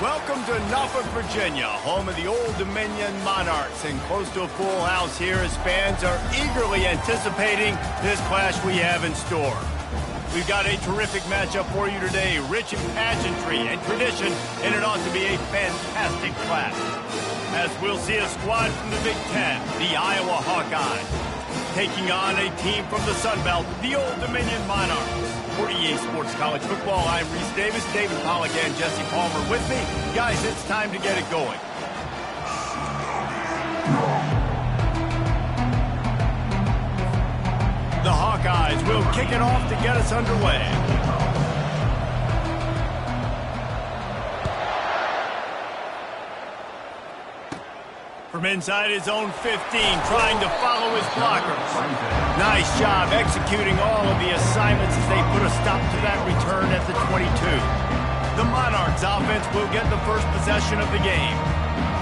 Welcome to Norfolk, Virginia, home of the Old Dominion Monarchs, and close to a full house here as fans are eagerly anticipating this clash we have in store. We've got a terrific matchup for you today, rich in pageantry and tradition, and it ought to be a fantastic clash. As we'll see a squad from the Big Ten, the Iowa Hawkeyes, taking on a team from the Sun Belt, the Old Dominion Monarchs. For EA Sports College Football, I'm Reese Davis, David Pollack, and Jesse Palmer with me. Guys, it's time to get it going. The Hawkeyes will kick it off to get us underway. From inside his own 15, trying to follow his blockers. Nice job executing all of the assignments as they put a stop to that return at the 22. The Monarchs offense will get the first possession of the game.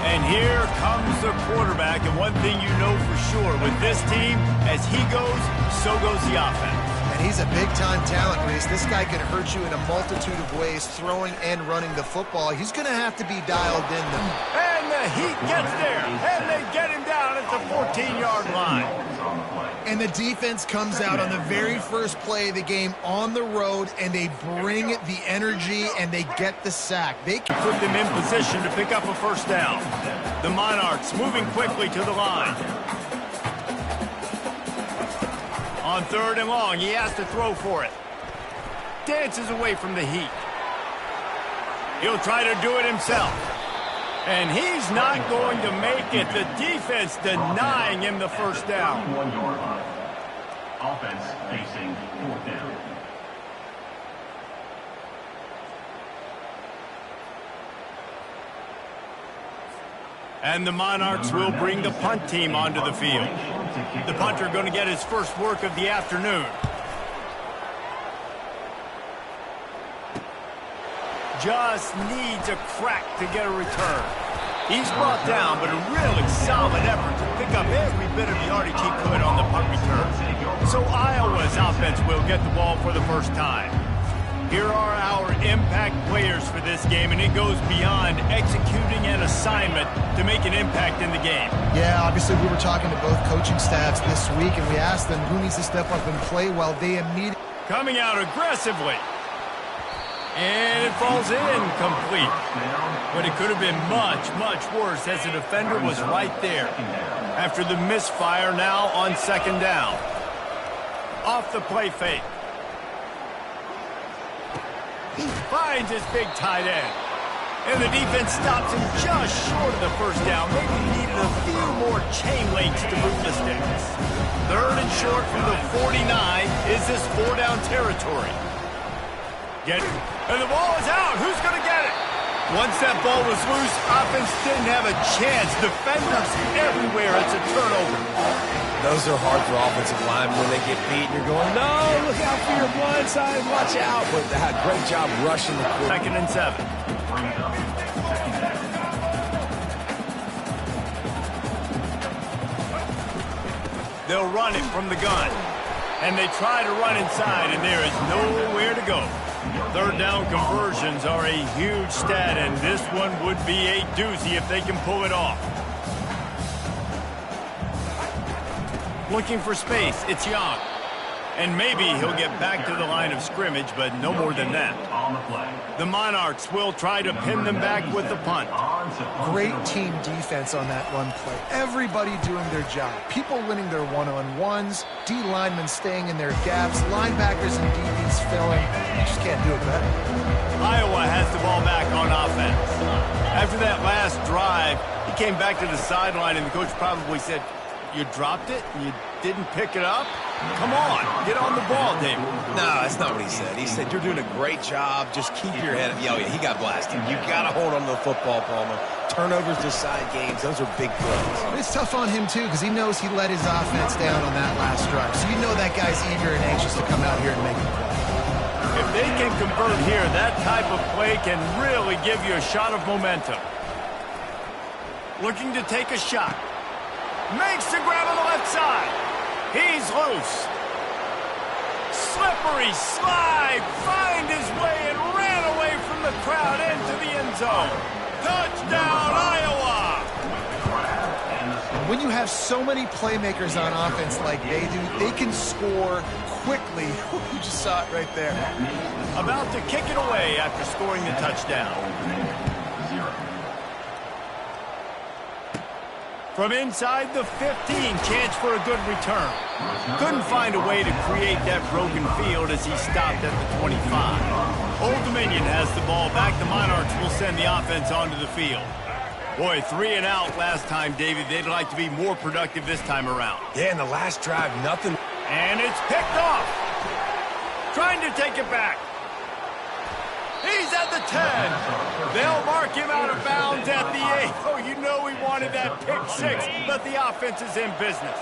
And here comes the quarterback, and one thing you know for sure, with this team, as he goes, so goes the offense. And he's a big-time talent, Reese. This guy can hurt you in a multitude of ways, throwing and running the football. He's going to have to be dialed in, though. And the heat gets there, and they get him down at the 14-yard line. And the defense comes out on the very first play of the game on the road, and they bring the energy, and they get the sack. They can put them in position to pick up a first down. The Monarchs moving quickly to the line. On 3rd and long, he has to throw for it. Dances away from the heat. He'll try to do it himself. And he's not going to make it. The defense denying him the first down. Offense facing 4th down. And the Monarchs will bring the punt team onto the field. The punter going to get his first work of the afternoon. Just needs a crack to get a return. He's brought down, but a really solid effort to pick up every bit of yardage he could on the punt return. So Iowa's offense will get the ball for the first time. Here are our impact players for this game, and it goes beyond executing an assignment to make an impact in the game. Yeah, obviously we were talking to both coaching staffs this week, and we asked them who needs to step up and play well. They immediately coming out aggressively. And it falls incomplete. But it could have been much, much worse as the defender was right there. After the misfire, now on 2nd down. Off the play fake. He finds his big tight end. And the defense stops him just short of the first down. Maybe he needed a few more chain links to move the sticks. 3rd and short from the 49. Is this 4-down territory? Get it. And the ball is out. Who's going to get it? Once that ball was loose, offense didn't have a chance. Defenders everywhere. It's a turnover. Those are hard for offensive linemen when they get beat. You're going, no, look out for your blind side. Watch out. But great job rushing the quarterback. 2nd and 7. They'll run it from the gun. And they try to run inside, and there is nowhere to go. 3rd down conversions are a huge stat, and this one would be a doozy if they can pull it off. Looking for space, it's Young. And maybe he'll get back to the line of scrimmage, but no more than that. The Monarchs will try to pin them back with the punt. Great team defense on that run play. Everybody doing their job. People winning their one-on-ones, D linemen staying in their gaps, linebackers and DBs filling. You just can't do it better. Iowa has the ball back on offense. After that last drive, he came back to the sideline, and the coach probably said, "You dropped it? You didn't pick it up? Come on, get on the ball, David." No, that's not what he said. He said, you're doing a great job. Just keep your head up. Yeah, he got blasted. You got to hold on to the football, Palmer. Turnovers decide games. Those are big plays. It's tough on him, too, because he knows he let his offense down on that last drive. So you know that guy's eager and anxious to come out here and make a play. If they can convert here, that type of play can really give you a shot of momentum. Looking to take a shot. Makes the grab on the left side. He's loose. Slippery slide. Find his way and ran away from the crowd into the end zone. Touchdown, Iowa! When you have so many playmakers on offense like they do, they can score quickly. You just saw it right there. About to kick it away after scoring the touchdown. From inside the 15, chance for a good return. Couldn't find a way to create that broken field as he stopped at the 25. Old Dominion has the ball back. The Monarchs will send the offense onto the field. Boy, 3 and out last time, David. They'd like to be more productive this time around. Yeah, in the last drive, nothing. And it's picked off. Trying to take it back. He's at the 10. They'll mark him out of bounds at the 8. Oh, you know he wanted that pick 6, but the offense is in business.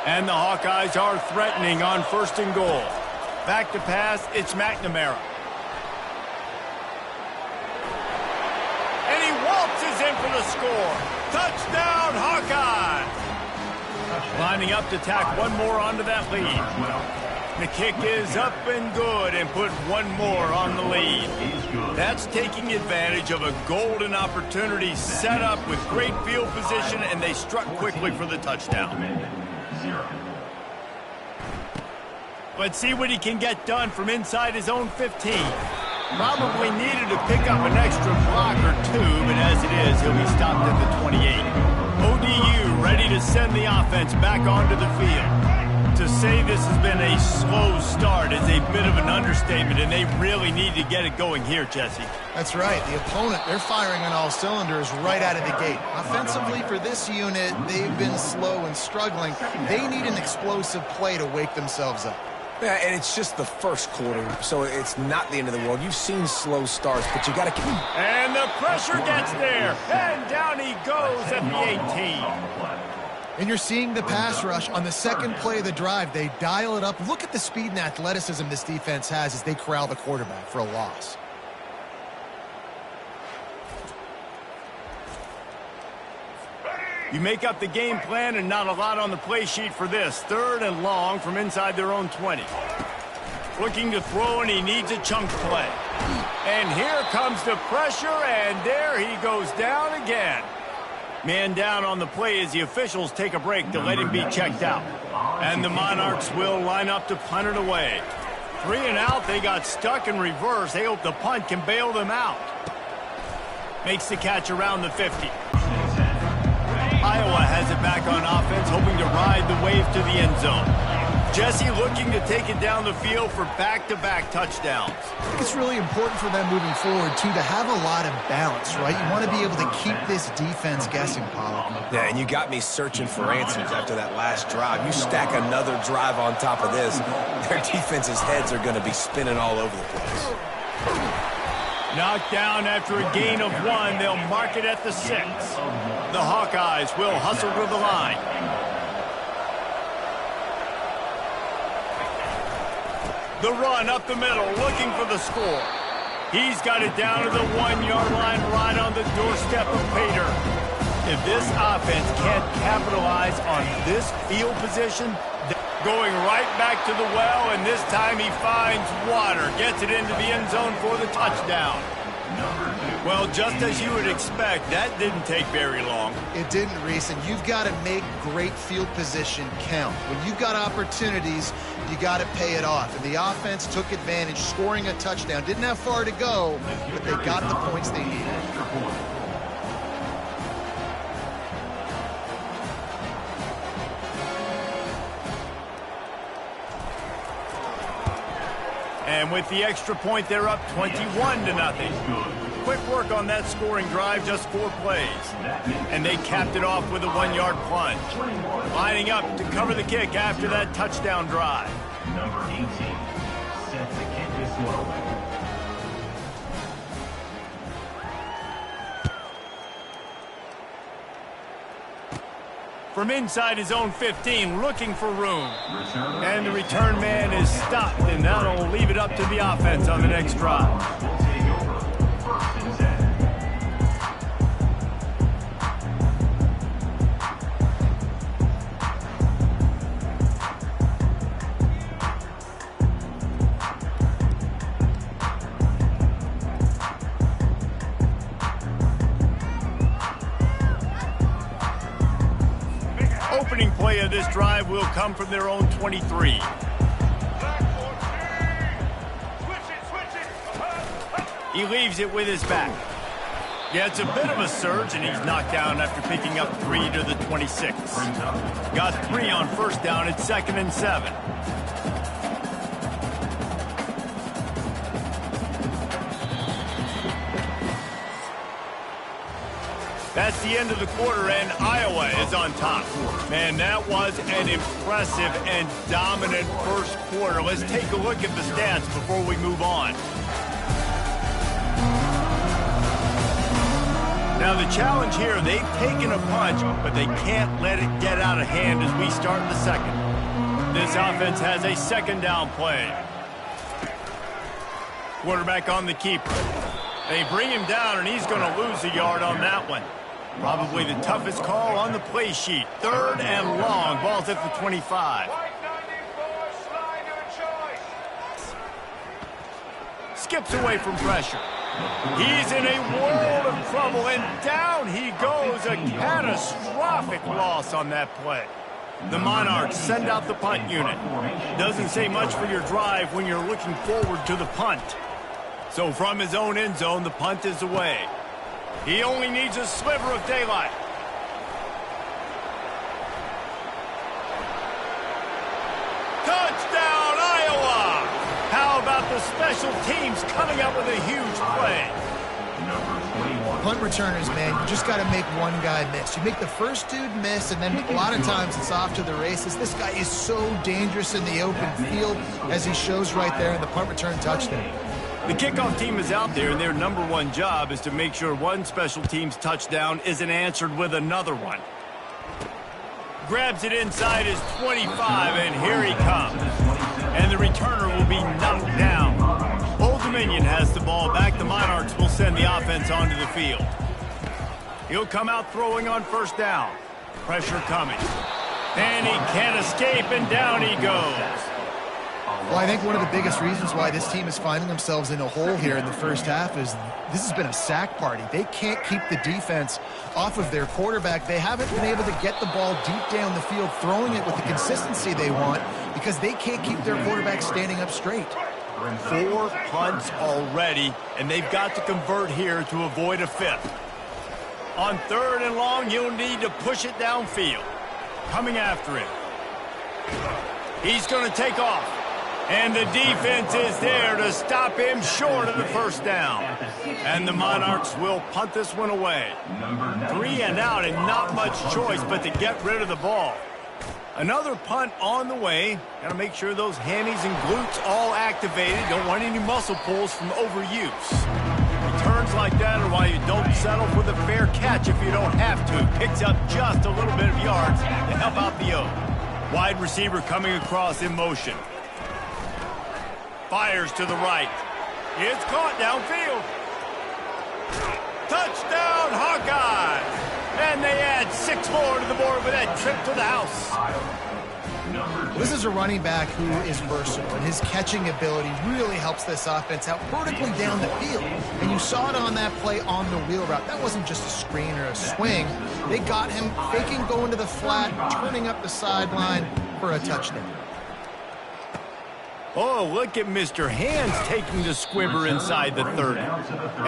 And the Hawkeyes are threatening on 1st and goal. Back to pass, it's McNamara. And he waltzes in for the score. Touchdown, Hawkeyes! Lining up to tack one more onto that lead. The kick is up and good and put one more on the lead. That's taking advantage of a golden opportunity set up with great field position, and they struck quickly for the touchdown. Let's see what he can get done from inside his own 15. Probably needed to pick up an extra block or 2, but as it is, he'll be stopped at the 28. ODU ready to send the offense back onto the field. To say this has been a slow start is a bit of an understatement, and they really need to get it going here, Jesse. That's right. The opponent, they're firing on all cylinders right out of the gate. Offensively, for this unit, they've been slow and struggling. They need an explosive play to wake themselves up. Yeah, and it's just the first quarter, so it's not the end of the world. You've seen slow starts, but you got to keep... And the pressure gets there, and down he goes at the 18. And you're seeing the pass rush on the second play of the drive. They dial it up. Look at the speed and athleticism this defense has as they corral the quarterback for a loss. You make up the game plan and not a lot on the play sheet for this. 3rd and long from inside their own 20. Looking to throw, and he needs a chunk play. And here comes the pressure, and there he goes down again. Man down on the play as the officials take a break to let him be checked out. And the Monarchs will line up to punt it away. 3 and out, they got stuck in reverse. They hope the punt can bail them out. Makes the catch around the 50. Iowa has it back on offense, hoping to ride the wave to the end zone. Jesse looking to take it down the field for back-to-back touchdowns. I think it's really important for them moving forward, too, to have a lot of balance, right? You want to be able to keep this defense guessing, Pollock. Yeah, and you got me searching for answers after that last drive. You stack another drive on top of this, their defense's heads are going to be spinning all over the place. Knocked down after a gain of 1. They'll mark it at the 6. The Hawkeyes will hustle to the line. The run up the middle, looking for the score. He's got it down to the 1-yard line, right on the doorstep of Pater. If this offense can't capitalize on this field position, going right back to the well, and this time he finds water, gets it into the end zone for the touchdown. Well, just as you would expect, that didn't take very long. It didn't, Reese, and you've got to make great field position count. When you've got opportunities, you got to pay it off. And the offense took advantage, scoring a touchdown. Didn't have far to go, but they got the points they needed. And with the extra point, they're up 21-0. Quick work on that scoring drive, just 4 plays. And they capped it off with a 1-yard plunge. Lining up to cover the kick after that touchdown drive. Number 18 sets the kick this one. From inside his own 15, looking for room. And the return man is stopped, and that'll leave it up to the offense on the next drive. Will take over. 1st and 10. play of this drive will come from their own 23. He leaves it with his back. Yeah, it's a bit of a surge, and he's knocked down after picking up 3 to the 26. Got 3 on first down. It's 2nd and 7. That's the end of the quarter, and Iowa is on top. Man, that was an impressive and dominant first quarter. Let's take a look at the stats before we move on. Now, the challenge here, they've taken a punch, but they can't let it get out of hand as we start the second. This offense has a 2nd down play. Quarterback on the keeper. They bring him down, and he's going to lose a yard on that one. Probably the toughest call on the play sheet. 3rd and long. Ball's at the 25. Skips away from pressure. He's in a world of trouble, and down he goes. A catastrophic loss on that play. The Monarchs send out the punt unit. Doesn't say much for your drive when you're looking forward to the punt. So from his own end zone, the punt is away. He only needs a sliver of daylight. Touchdown, Iowa! How about the special teams coming up with a huge play? Punt returners, man, you just got to make one guy miss. You make the first dude miss, and then a lot of times it's off to the races. This guy is so dangerous in the open field, as he shows right there in the punt return touchdown. The kickoff team is out there, and their number one job is to make sure one special team's touchdown isn't answered with another one. Grabs it inside his 25, and here he comes. And the returner will be knocked down. Old Dominion has the ball back. The Monarchs will send the offense onto the field. He'll come out throwing on first down. Pressure coming. And he can't escape, and down he goes. Well, I think one of the biggest reasons why this team is finding themselves in a hole here in the first half is this has been a sack party. They can't keep the defense off of their quarterback. They haven't been able to get the ball deep down the field, throwing it with the consistency they want, because they can't keep their quarterback standing up straight. 4 punts already, and they've got to convert here to avoid a 5th. On 3rd and long, you'll need to push it downfield. Coming after him. He's going to take off. And the defense is there to stop him short of the first down. And the Monarchs will punt this one away. 3 and out, and not much choice but to get rid of the ball. Another punt on the way. Got to make sure those hammies and glutes all activated. Don't want any muscle pulls from overuse. Returns like that are why you don't settle for the fair catch if you don't have to. Picks up just a little bit of yards to help out the O. Wide receiver coming across in motion. Fires to the right. It's caught downfield. Touchdown, Hawkeyes! And they add 6 more to the board with that trip to the house. This is a running back who is versatile, and his catching ability really helps this offense out vertically down the field. And you saw it on that play on the wheel route. That wasn't just a screen or a swing. They got him faking going to the flat, turning up the sideline for a touchdown. Oh, look at Mr. Hands taking the squibber inside the 30.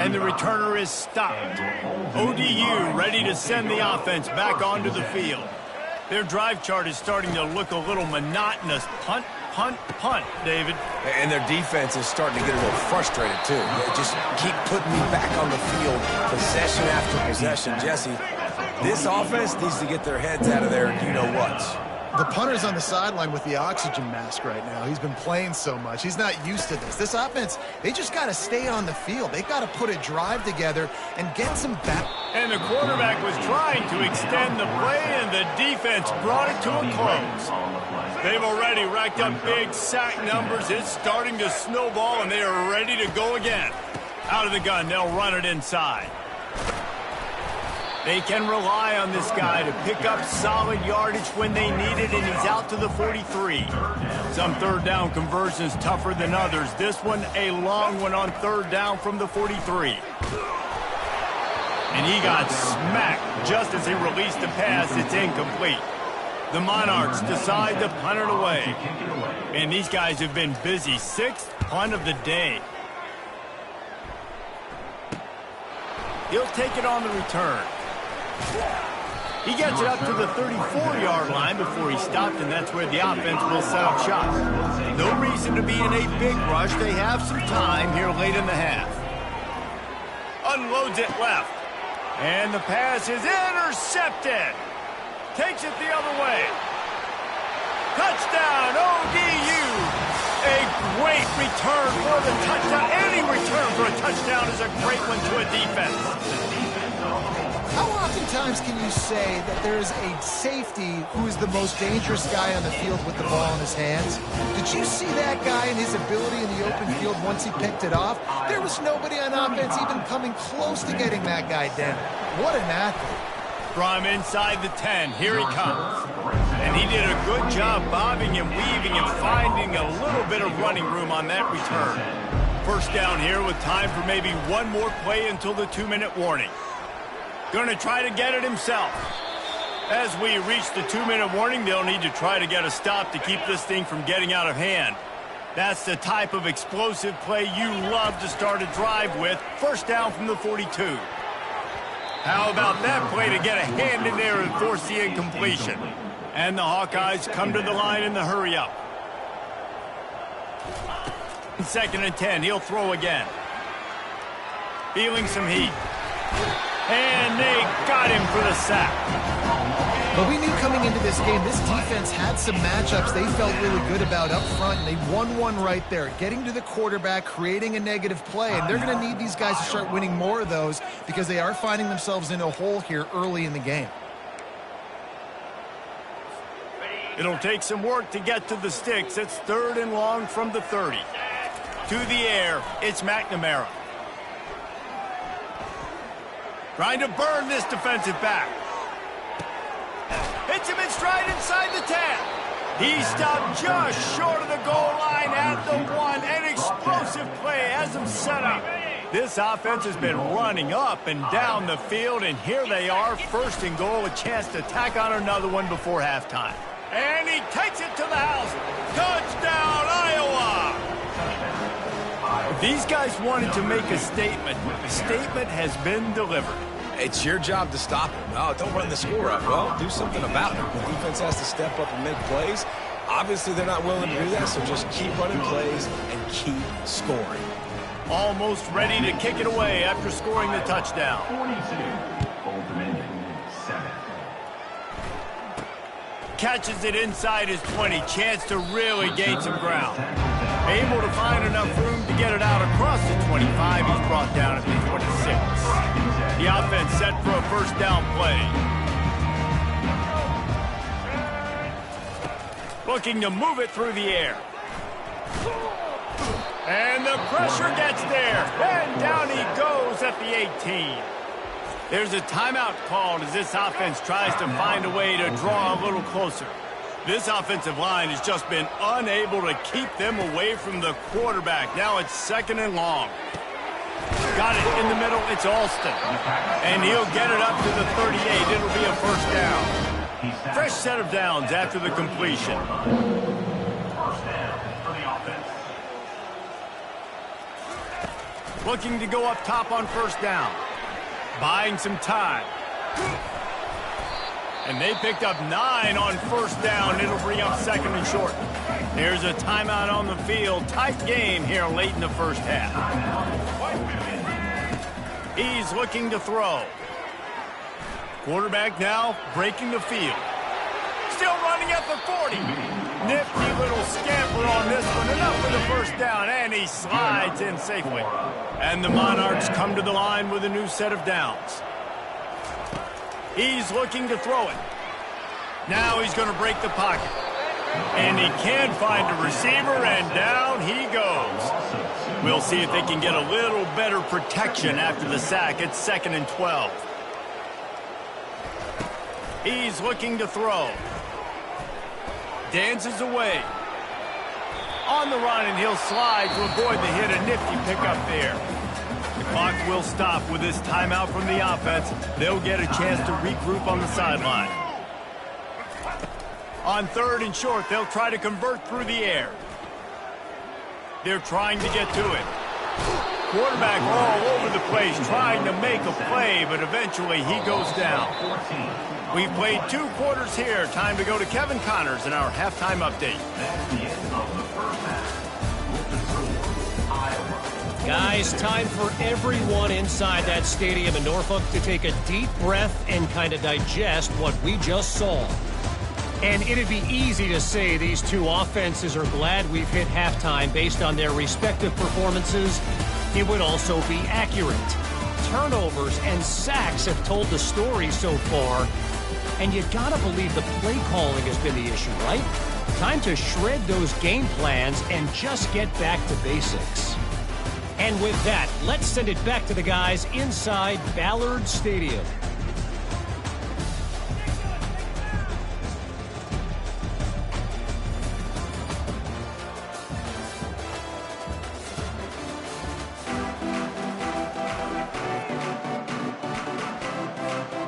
And the returner is stopped. ODU ready to send the offense back onto the field. Their drive chart is starting to look a little monotonous. Punt, punt, punt, David. And their defense is starting to get a little frustrated, too. They just keep putting me back on the field, possession after possession. Jesse, this offense needs to get their heads out of there, you-know-whats. The punter's on the sideline with the oxygen mask right now. He's been playing so much. He's not used to this. This offense, they just got to stay on the field. They got to put a drive together and get some back. And the quarterback was trying to extend the play, and the defense brought it to a close. They've already racked up big sack numbers. It's starting to snowball, and they are ready to go again. Out of the gun, they'll run it inside. They can rely on this guy to pick up solid yardage when they need it, and he's out to the 43. Some third down conversions tougher than others. This one, a long one on 3rd down from the 43. And he got smacked just as he released the pass. It's incomplete. The Monarchs decide to punt it away. And these guys have been busy. 6th punt of the day. He'll take it on the return. He gets it up to the 34-yard line before he stopped, and that's where the offense will set up shop. No reason to be in a big rush. They have some time here late in the half. Unloads it left. And the pass is intercepted. Takes it the other way. Touchdown, ODU. A great return for the touchdown. Any return for a touchdown is a great one to a defense. How oftentimes can you say that there is a safety who is the most dangerous guy on the field with the ball in his hands? Did you see that guy and his ability in the open field once he picked it off? There was nobody on offense even coming close to getting that guy down. What an athlete. From inside the 10, here he comes. And he did a good job bobbing and weaving and finding a little bit of running room on that return. First down here with time for maybe one more play until the 2-minute warning. Going to try to get it himself. As we reach the 2-minute warning, they'll need to try to get a stop to keep this thing from getting out of hand. That's the type of explosive play you love to start a drive with. First down from the 42. How about that play to get a hand in there and force the incompletion? And the Hawkeyes come to the line in the hurry-up. 2nd and 10, he'll throw again. Feeling some heat. And they got him for the sack. But we knew coming into this game, this defense had some matchups they felt really good about up front, and they won one right there, getting to the quarterback, creating a negative play, and they're going to need these guys to start winning more of those because they are finding themselves in a hole here early in the game. It'll take some work to get to the sticks. It's 3rd and long from the 30. To the air, it's McNamara. Trying to burn this defensive back. Hits him in stride inside the 10. He stopped just short of the goal line at the 1. An explosive play has him set up. This offense has been running up and down the field, and here they are, 1st and goal, a chance to tack on another one before halftime. And he takes it to the house. Touchdown, Iowa! These guys wanted to make a statement. The statement has been delivered. It's your job to stop him. No, don't run the score up. Well, do something about it. The defense has to step up and make plays. Obviously, they're not willing to do that, so just keep running plays and keep scoring. Almost ready to kick it away after scoring the touchdown. 42, Old Dominion, 7. Catches it inside his 20. Chance to really gain some ground. Able to find enough room to get it out across the 25. He's brought down at the 26. The offense set for a first down play. Looking to move it through the air. And the pressure gets there. And down he goes at the 18. There's a timeout called as this offense tries to find a way to draw a little closer. This offensive line has just been unable to keep them away from the quarterback. Now it's 2nd and long. Got it in the middle. It's Alston. And he'll get it up to the 38. It'll be a first down. Fresh set of downs after the completion. First down for the offense. Looking to go up top on first down. Buying some time. And they picked up 9 on first down. It'll bring up 2nd and short. There's a timeout on the field. Tight game here late in the first half. He's looking to throw. Quarterback now breaking the field. Still running at the 40. Nifty little scamper on this one. Enough for the first down, and he slides in safely. And the Monarchs come to the line with a new set of downs. He's looking to throw it. Now he's going to break the pocket. And he can find a receiver, and down he goes. We'll see if they can get a little better protection after the sack. It's 2nd and 12. He's looking to throw. Dances away. On the run, and he'll slide to avoid the hit. A nifty pickup there. The clock will stop with this timeout from the offense. They'll get a chance to regroup on the sideline. On 3rd and short, they'll try to convert through the air. They're trying to get to it. Quarterback all over the place trying to make a play, but eventually he goes down. We've played 2 quarters here. Time to go to Kevin Connors in our halftime update. Guys, time for everyone inside that stadium in Norfolk to take a deep breath and kind of digest what we just saw. And it'd be easy to say these 2 offenses are glad we've hit halftime based on their respective performances. It would also be accurate. Turnovers and sacks have told the story so far. And you gotta believe the play calling has been the issue, right? Time to shred those game plans and just get back to basics. And with that, let's send it back to the guys inside Ballard Stadium.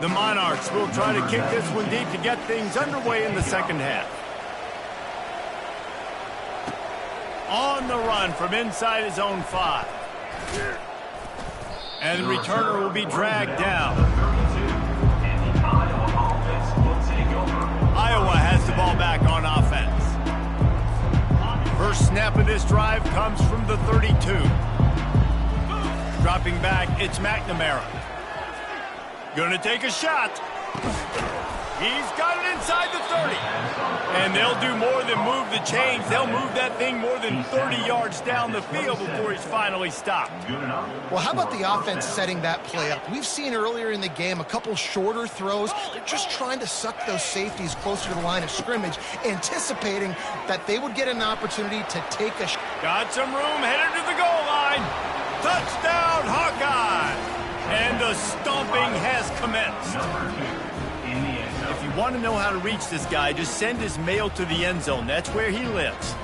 The Monarchs will try to kick this one deep to get things underway in the second half. On the run from inside his own 5. And the returner will be dragged down. Iowa has the ball back on offense. First snap of this drive comes from the 32. Dropping back, it's McNamara. Gonna take a shot. He's got it inside the 30. And they'll do more than move the chains. They'll move that thing more than 30 yards down the field before he's finally stopped. Well, how about the offense setting that play up? We've seen earlier in the game a couple shorter throws. They're just trying to suck those safeties closer to the line of scrimmage, anticipating that they would get an opportunity to take a shot. Got some room, headed to the goal line. Touchdown, Hawkeye! And the stomping has commenced. If you want to know how to reach this guy, just send his mail to the end zone. That's where he lives.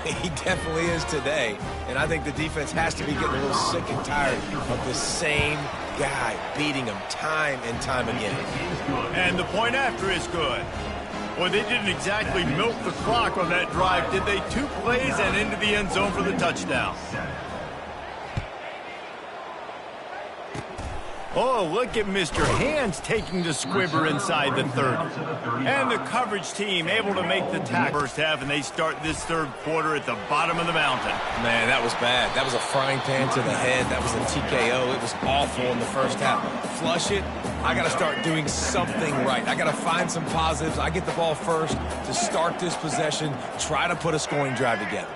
He definitely is today. And I think the defense has to be getting a little sick and tired of the same guy beating him time and time again. And the point after is good. Well, they didn't exactly milk the clock on that drive, did they? 2 plays and into the end zone for the touchdown. Oh, look at Mr. Hands taking the squibber inside the 30. And the coverage team able to make the tackle first half, and they start this 3rd quarter at the bottom of the mountain. Man, that was bad. That was a frying pan to the head. That was a TKO. It was awful in the first half. Flush it. I got to start doing something right. I got to find some positives. I get the ball first to start this possession, try to put a scoring drive together.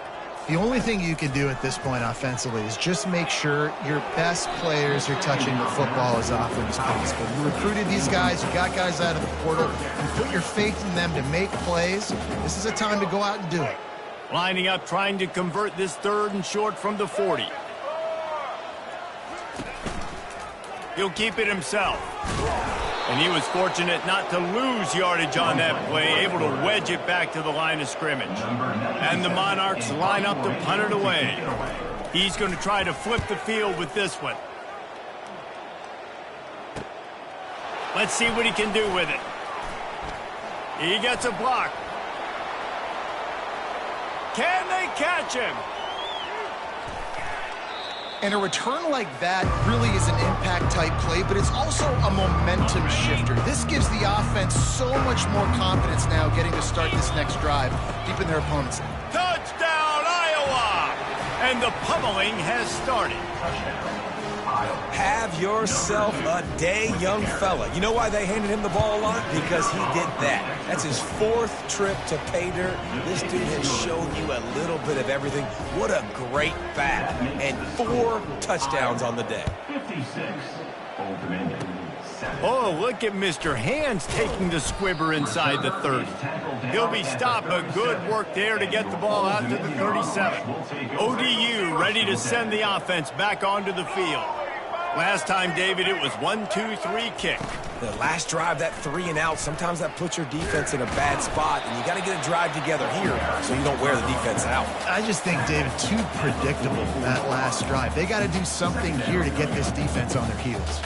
The only thing you can do at this point offensively is just make sure your best players are touching the football as often as possible. You recruited these guys, you got guys out of the portal, you put your faith in them to make plays. This is a time to go out and do it. Lining up, trying to convert this 3rd and short from the 40. He'll keep it himself. And he was fortunate not to lose yardage on that play, able to wedge it back to the line of scrimmage. And the Monarchs line up to punt it away. He's going to try to flip the field with this one. Let's see what he can do with it. He gets a block. Can they catch him? And a return like that really is an impact-type play, but it's also a momentum shifter. This gives the offense so much more confidence now getting to start this next drive deep in their opponent's line. Touchdown, Iowa! And the pummeling has started. Have yourself a day, young fella. You know why they handed him the ball a lot? Because he did that. That's his 4th trip to pay dirt. This dude has shown you a little bit of everything. What a great back. And 4 touchdowns on the day. 56, Old Dominion. Oh, look at Mr. Hands taking the squibber inside the 30. He'll be stopped, but good work there to get the ball out to the 37. ODU ready to send the offense back onto the field. Last time, David, it was 1-2-3 kick. The last drive, that 3 and out, sometimes that puts your defense in a bad spot, and you got to get a drive together here so you don't wear the defense out. I just think, David, too predictable, that last drive. They got to do something here to get this defense on their heels.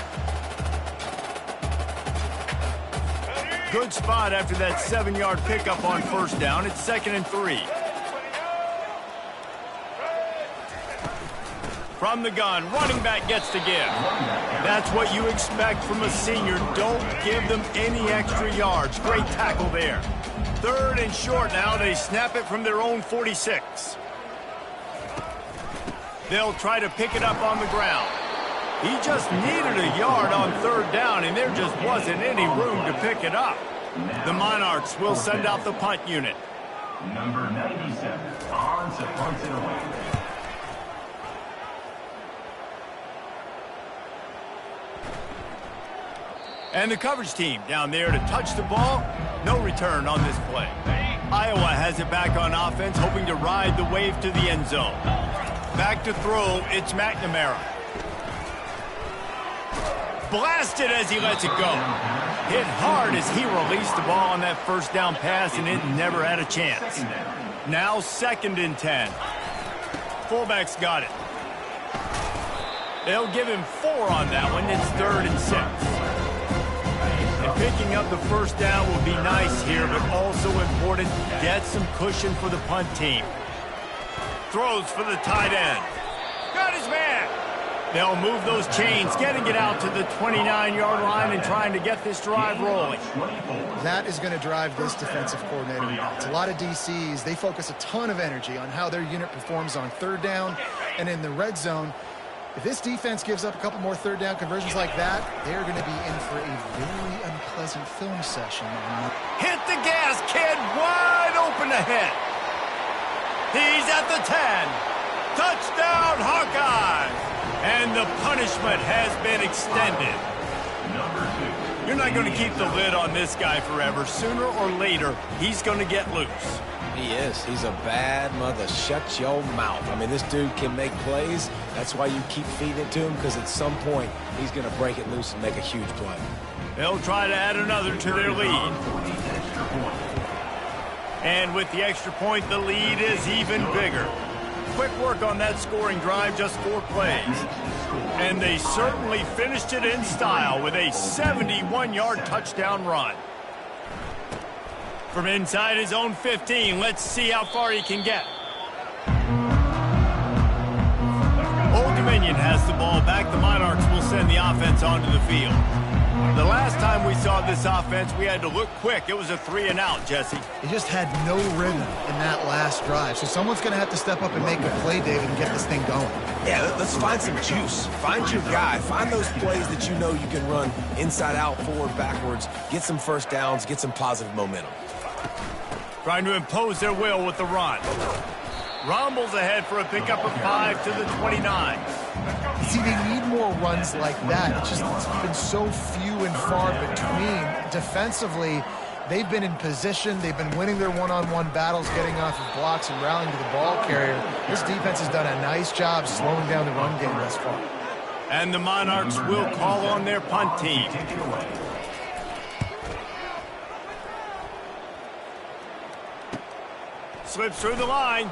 good spot after that 7-yard pickup on first down. It's 2nd and 3. From the gun, running back gets to give. That's what you expect from a senior. Don't give them any extra yards. Great tackle there. 3rd and short now. They snap it from their own 46. They'll try to pick it up on the ground. He just needed a yard on 3rd down, and there just wasn't any room to pick it up. The Monarchs will send out the punt unit. Number 97, on to punt it away. And the coverage team down there to touch the ball. No return on this play. Iowa has it back on offense, hoping to ride the wave to the end zone. Back to throw, it's McNamara. Blasted as he lets it go. Hit hard as he released the ball on that first down pass, and it never had a chance. Now 2nd and 10. Fullback's got it. They'll give him 4 on that one. It's 3rd and 6. And picking up the first down will be nice here, but also important. Get some cushion for the punt team. Throws for the tight end. Got his man. They'll move those chains, getting it out to the 29-yard line and trying to get this drive rolling. That is going to drive this defensive coordinator nuts. A lot of DCs, they focus a ton of energy on how their unit performs on 3rd down and in the red zone. If this defense gives up a couple more 3rd down conversions like that, they're going to be in for a very unpleasant film session. Hit the gas, kid. Wide open ahead. He's at the 10. Touchdown, Hawkeyes. And the punishment has been extended. You're not going to keep the lid on this guy forever. Sooner or later, he's going to get loose. He is. He's a bad mother. Shut your mouth. I mean, this dude can make plays. That's why you keep feeding it to him, because at some point, he's going to break it loose and make a huge play. They'll try to add another to their lead. And with the extra point, the lead is even bigger. Quick work on that scoring drive, just 4 plays. And they certainly finished it in style with a 71-yard touchdown run. From inside his own 15, let's see how far he can get. Old Dominion has the ball back. The Monarchs will send the offense onto the field. The last time we saw this offense, we had to look quick. It was a 3-and-out, Jesse. They just had no rhythm in that last drive. So someone's going to have to step up and make a play, David, and get this thing going. Yeah, let's find some juice. Find your guy. Find those plays that you know you can run inside out, forward, backwards. Get some first downs. Get some positive momentum. Trying to impose their will with the run. Rumbles ahead for a pickup of 5 to the 29. See, they need more runs like that. It's been so few and far between. Defensively, they've been in position. They've been winning their one-on-one battles, getting off of blocks and rallying to the ball carrier. This defense has done a nice job slowing down the run game thus far. And the Monarchs will call on their punt team. Slips through the line.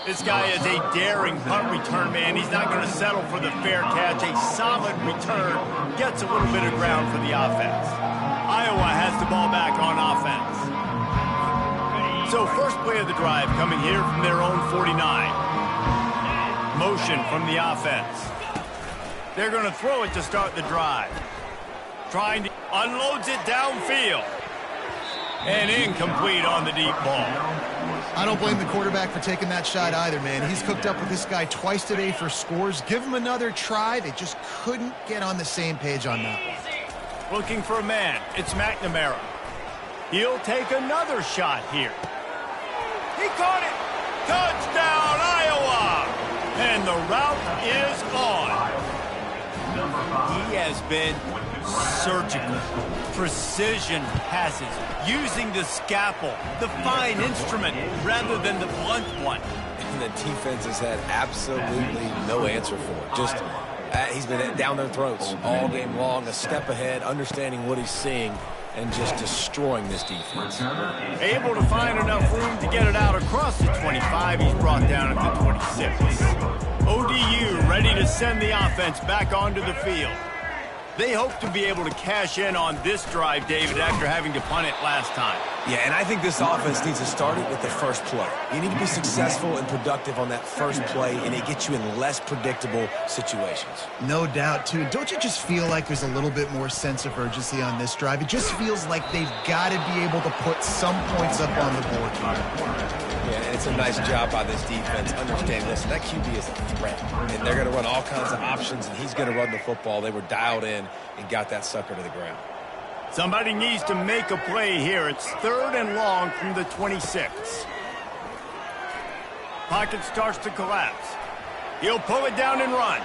This guy is a daring punt return man. He's not going to settle for the fair catch. A solid return gets a little bit of ground for the offense. Iowa has the ball back on offense. So first play of the drive coming here from their own 49. Motion from the offense. They're going to throw it to start the drive. Trying to unloads it downfield. And incomplete on the deep ball. I don't blame the quarterback for taking that shot either, man. He's cooked up with this guy twice today for scores. Give him another try. They just couldn't get on the same page on that one. Looking for a man. It's McNamara. He'll take another shot here. He caught it. Touchdown, Iowa. And the route is on. He has been surgical. Precision passes. Using the scalpel, the fine instrument, rather than the blunt one. And the defense has had absolutely no answer for it. Just, he's been down their throats all game long, a step ahead, understanding what he's seeing, and just destroying this defense. Able to find enough room to get it out across the 25. He's brought down at the 26. ODU ready to send the offense back onto the field. They hope to be able to cash in on this drive, David, after having to punt it last time. Yeah, and I think this offense needs to start it with the first play. You need to be successful and productive on that first play, and it gets you in less predictable situations. No doubt, too. Don't you just feel like there's a little bit more sense of urgency on this drive? It just feels like they've got to be able to put some points up on the board here. Yeah, and it's a nice job by this defense understanding this. That QB is a threat, and they're going to run all kinds of options, and he's going to run the football. They were dialed in and got that sucker to the ground. Somebody needs to make a play here. It's 3rd and long from the 26. Pocket starts to collapse. He'll pull it down and run.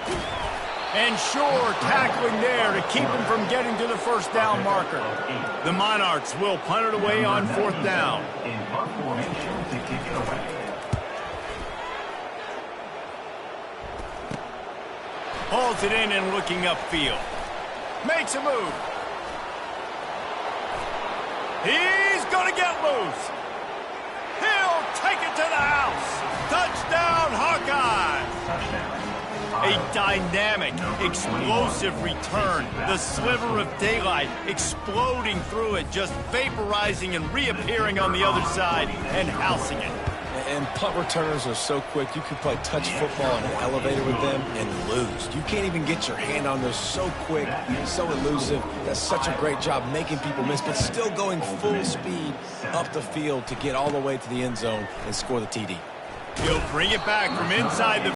And sure, tackling there to keep him from getting to the first down marker. The Monarchs will punt it away on 4th down. In punt formation to kick it away. Hauls it in and looking upfield. Makes a move. He's going to get loose. He'll take it to the house. Touchdown, Hawkeyes. A dynamic, explosive return. The sliver of daylight exploding through it, just vaporizing and reappearing on the other side and housing it. And punt returners are so quick, you can play touch football in an elevator with them and lose. You can't even get your hand on those. So quick, so elusive. That's such a great job making people miss, but still going full speed up the field to get all the way to the end zone and score the TD. He'll bring it back from inside the